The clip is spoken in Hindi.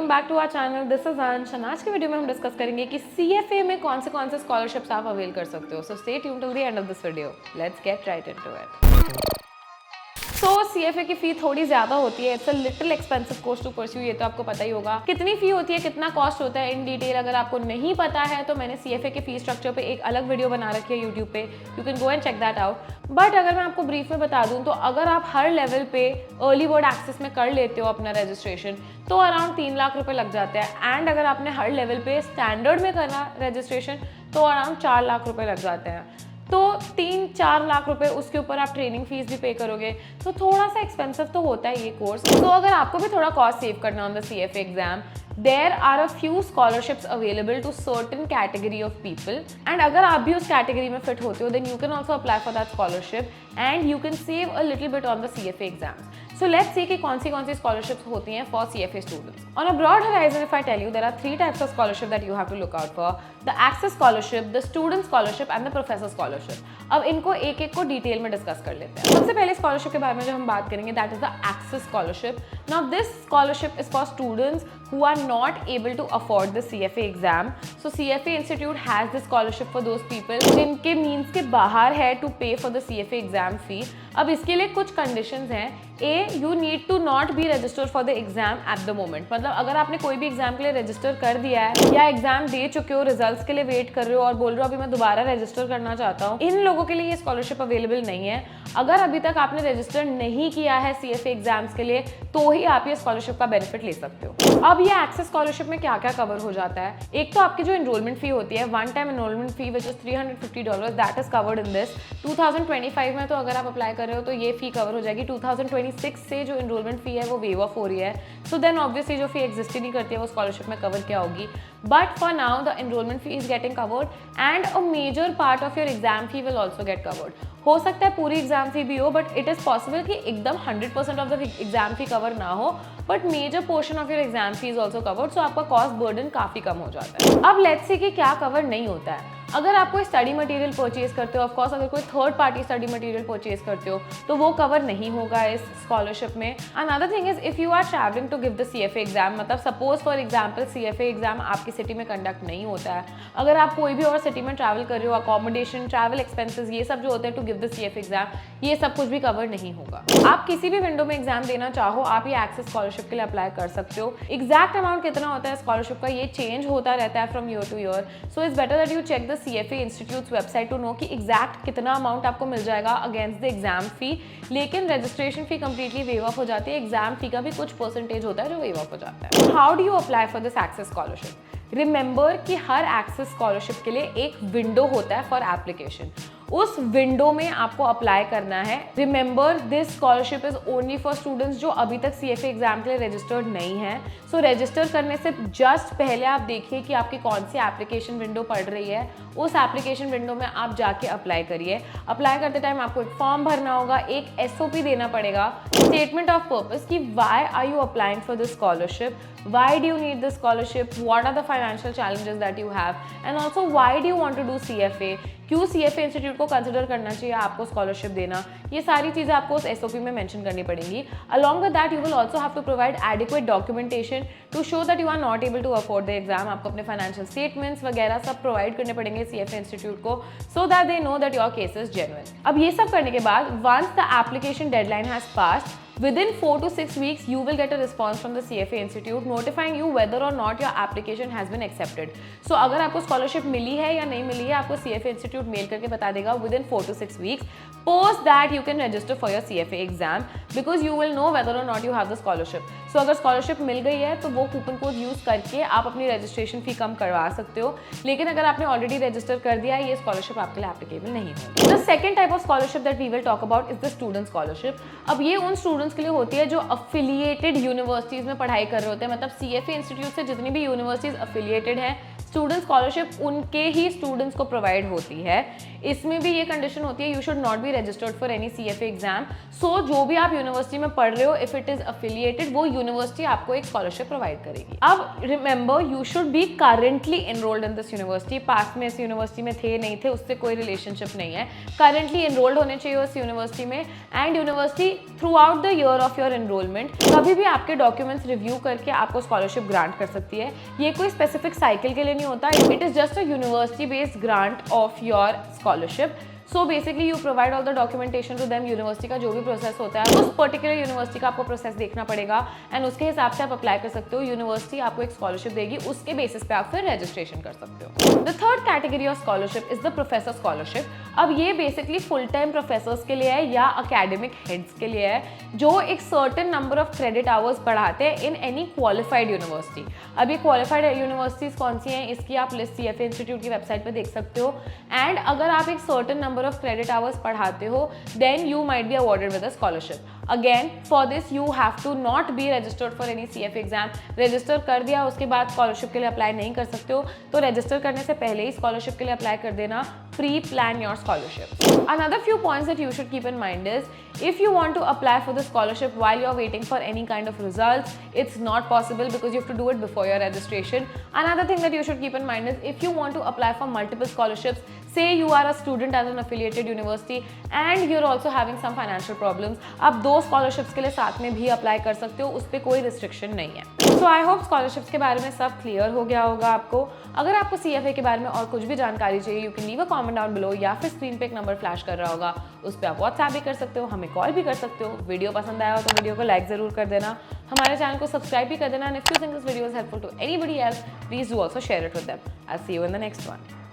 Welcome back to our channel. This is Ansh और आज के वीडियो में हम डिस्कस करेंगे कि CFA में कौन से स्कॉलरशिप्स आप अवेल कर सकते हो। So stay tuned till the end of this video. Let's get right into it. तो CFA की फी थोड़ी ज्यादा होती है। It's a little expensive course to pursue, ये तो आपको पता ही होगा। कितनी फी होती है, कितना कॉस्ट होता है इन डिटेल अगर आपको नहीं पता है तो मैंने CFA के फी स्ट्रक्चर पे एक अलग वीडियो बना रखी है यूट्यूब पे, you can go and check that out. But अगर मैं आपको ब्रीफ में बता दूं तो अगर आप हर लेवल पे अर्ली बर्ड एक्सेस में कर लेते हो अपना रजिस्ट्रेशन तो अराउंड 3 लाख रुपए लग जाते हैं। एंड अगर आपने हर लेवल पे स्टैंडर्ड में करना रजिस्ट्रेशन तो अराउंड 4 लाख रुपए लग जाते हैं। तो 3-4 लाख रुपए उसके ऊपर आप ट्रेनिंग फीस भी पे करोगे, तो थोड़ा सा एक्सपेंसिव तो होता है ये कोर्स। तो अगर आपको भी थोड़ा कॉस्ट सेव करना on the CFA exam, there are a few scholarships available to certain category of people and अगर आप भी उस कैटेगरी में फिट होते हो then you can also apply for that scholarship and you can save a little bit on the CFA exams. So let's see कि कौन सी scholarships होती हैं for CFA students. On a broad horizon, if I tell you, there are 3 types of scholarship that you have to look out for: the access scholarship, the student scholarship, and the professor scholarship. अब इनको एक एक को डिटेल में डिस्कस कर लेते हैं। सबसे पहले स्कॉलरशिप के बारे में जो हम बात करेंगे that is the access scholarship. Now this scholarship is for students who are not able to afford the CFA exam. So CFA Institute has this scholarship for those people जिनके मीन्स के बाहर है to pay for the CFA exam fee. अब इसके लिए कुछ कंडीशंस हैं। A, you need to not be registered for the exam at the moment. मतलब अगर आपने कोई भी एग्जाम के लिए रजिस्टर कर दिया है या एग्जाम दे चुके हो, रिजल्ट्स के लिए वेट कर रहे हो और बोल रहे हो अभी मैं दोबारा रजिस्टर करना चाहता हूँ, इन लोगों के लिए ये स्कॉलरशिप अवेलेबल नहीं है। अगर अभी तक आपने रजिस्टर नहीं किया है CFA एग्जाम्स के लिए तो ही आप ये स्कॉलरशिप का बेनिफिट ले सकते हो। अब ये एक्सेस स्कॉलरशिप में क्या क्या कवर हो जाता है, एक तो आपकी जो एनरोलमेंट फी होती है, one time enrolment fee which is $350, that is covered in this. 2025 में तो अगर आप अप्लाई कर रहे हो तो ये फी कवर हो जाएगी। 2026 से जो एनरोलमेंट फी है वो वेव ऑफ हो रही है, सो देन ऑब्वियसली जो फी एग्जिस्ट ही नहीं करती है वो स्कॉलरशिप में कवर क्या होगी। But for now the enrolment fee is getting covered and a major part of your exam fee will also get covered. हो सकता है पूरी एग्जाम फी भी हो बट इट इज पॉसिबल कि एकदम 100% of the exam fee cover ना हो, but major portion of your exam fee is also covered, so आपका कॉस्ट बर्डन काफी कम हो जाता है। अब लेट्स सी कि क्या कवर नहीं होता है। अगर आप कोई स्टडी मटेरियल परचेज करते हो, ऑफकोर्स अगर कोई third party study material purchase करते हो तो वो कवर नहीं होगा इस स्कॉलरशिप में। Another thing is if you are travelling to give the CFA exam, मतलब suppose for example CFA exam आपकी सिटी में कंडक्ट नहीं होता है, अगर आप कोई भी और सिटी में ट्रैवल कर रहे हो, अकोमोडेशन, ट्रैवल एक्सपेंसेस, ये सब जो होते हैं to give the CFA exam, ये सब कुछ भी कवर नहीं होगा। आप किसी भी विंडो में एग्जाम देना चाहो आप ये एक्सेस स्कॉलरशिप के लिए अप्लाई कर सकते हो। एग्जैक्ट अमाउंट कितना होता है स्कॉलरशिप का ये चेंज होता रहता है from year to year, so it's better that you check the CFA institute website to know कि एग्जैक्ट कितना अमाउंट आपको मिल जाएगा अगेंस्ट द एग्जाम फी। लेकिन registration fee completely waive off हो जाती है, एग्जाम फी का भी कुछ परसेंटेज होता है जो वेव ऑफ हो जाता है। How do you apply for this access scholarship? Remember कि हर एक्सेस स्कॉलरशिप के लिए एक विंडो होता है फॉर एप्लीकेशन, उस विंडो में आपको अप्लाई करना है। Remember this scholarship is only for students जो अभी तक CFA एग्जाम के लिए रजिस्टर्ड नहीं है। सो रजिस्टर करने से जस्ट पहले आप देखिए कि आपकी कौन सी एप्लीकेशन विंडो पड़ रही है, उस एप्लीकेशन विंडो में आप जाके अप्लाई करिए। अप्लाई करते टाइम आपको एक फॉर्म भरना होगा, एक SOP देना पड़ेगा, स्टेटमेंट ऑफ पर्पस कि why are you applying for this scholarship, why do you need this scholarship, what are the financial challenges that you have and also why do you want to do CFA, क्यों CFA इंस्टीट्यूट को कंसिडर करना चाहिए आपको स्कॉलरशिप देना, ये सारी चीजें आपको उस SOP में मेंशन करनी पड़ेंगी। Along with that you will also have to provide adequate documentation to show that you are not able to afford the exam. आपको अपने फाइनेंशियल स्टेटमेंट्स वगैरह सब प्रोवाइड करने पड़ेंगे CFA इंस्टीट्यूट को, so that they know that your case is genuine. अब ये सब करने के बाद once the application deadline has passed, within 4 to 6 weeks you will get a response from the CFA Institute notifying you whether or not your application has been accepted. So अगर आपको स्कॉलरशिप मिली है या नहीं मिली है आपको CFA Institute मेल करके बता देगा within 4 to 6 weeks. Post that you can register for your CFA exam because you will know whether or not you have the scholarship. So अगर स्कॉलरशिप मिल गई है तो वो कूपन कोड यूज करके आप अपनी रजिस्ट्रेशन फी कम करवा सकते हो, लेकिन अगर आपने ऑलरेडी रजिस्टर कर दिया है ये स्कॉलरशिप आपके लिए एप्लीकेबल नहीं होगी। The second type of scholarship that we will talk about is the student scholarship. अब ये उन स्टूडेंट्स के लिए होती है जो अफिलिएटेड यूनिवर्सिटीज में पढ़ाई कर रहे होते हैं, मतलब CFA इंस्टीट्यूट से जितनी भी यूनिवर्सिटीज अफिलिएटेड हैं स्टूडेंट स्कॉलरशिप उनके ही स्टूडेंट्स को प्रोवाइड होती है। इसमें भी ये कंडीशन होती है you should not be registered for any CFA exam. So जो भी आप यूनिवर्सिटी में पढ़ रहे हो इफ इट इज अफिलिएटेड वो यूनिवर्सिटी आपको एक स्कॉलरशिप प्रोवाइड करेगी। अब remember you should be currently enrolled in this university. Past में इस यूनिवर्सिटी में थे नहीं थे उससे कोई रिलेशनशिप नहीं है, करेंटली एनरोल्ड होने चाहिए उस यूनिवर्सिटी में and university through out the year of your enrolment कभी भी आपके डॉक्यूमेंट्स रिव्यू करके आपको स्कॉलरशिप ग्रांट कर सकती है। ये कोई स्पेसिफिक साइकिल के लिए नहीं होता, it is just a university based grant of your scholarship. So basically you provide all the documentation to them. University का जो भी प्रोसेस होता है उस पर्टिकुलर यूनिवर्सिटी का आपको प्रोसेस देखना पड़ेगा एंड उसके हिसाब से आप अप्लाई कर सकते हो। यूनिवर्सिटी आपको एक स्कॉलरशिप देगी, उसके बेसिस पे आप फिर रजिस्ट्रेशन कर सकते हो। The third category of scholarship is the professor scholarship. अब ये बेसिकली फुल टाइम प्रोफेसर्स के लिए है या अकेडमिक हेड्स के लिए है जो एक certain number of credit hours पढ़ाते हैं इन एनी क्वालिफाइड यूनिवर्सिटी। अब ये क्वालिफाइड यूनिवर्सिटीज कौन सी हैं इसकी आप लिस्ट CFA इंस्टीट्यूट की वेबसाइट पे देख सकते हो। एंड अगर आप एक certain number of credit hours पढ़ाते हो then you might be awarded with a scholarship. Again, for this you have to not be registered for any CFA exam. Register कर दिया उसके बाद स्कॉलरशिप के लिए अप्लाई नहीं कर सकते हो, तो रजिस्टर करने से पहले ही स्कॉलरशिप के लिए अप्लाई कर देना। Pre plan your scholarship. Another few points that you should keep in mind is if you want to apply for the scholarship while you're waiting for any kind of results, it's not possible because you have to do it before your registration. Another thing that you should keep in mind is if you want to apply for multiple scholarships, say you are a student at an affiliated university and you're also having some financial problems, आप दो scholarships के लिए साथ में भी अप्लाई कर सकते हो, उस पर कोई रिस्ट्रिक्शन नहीं है। So I hope scholarships के बारे में सब क्लियर हो गया होगा आपको। अगर आपको CFA के बारे में और कुछ भी जानकारी चाहिए you can leave a comment down below, या फिर स्क्रीन पे एक नंबर फ्लैश कर रहा होगा, उस पर आप व्हाट्सएप भी कर सकते हो, हमें कॉल भी कर सकते हो। वीडियो पसंद आया हो तो वीडियो को लाइक जरूर कर देना, हमारे चैनल को सब्सक्राइब भी कर देना। And if you think this video is helpful to anybody else please do also share it with them. I see you in the next one.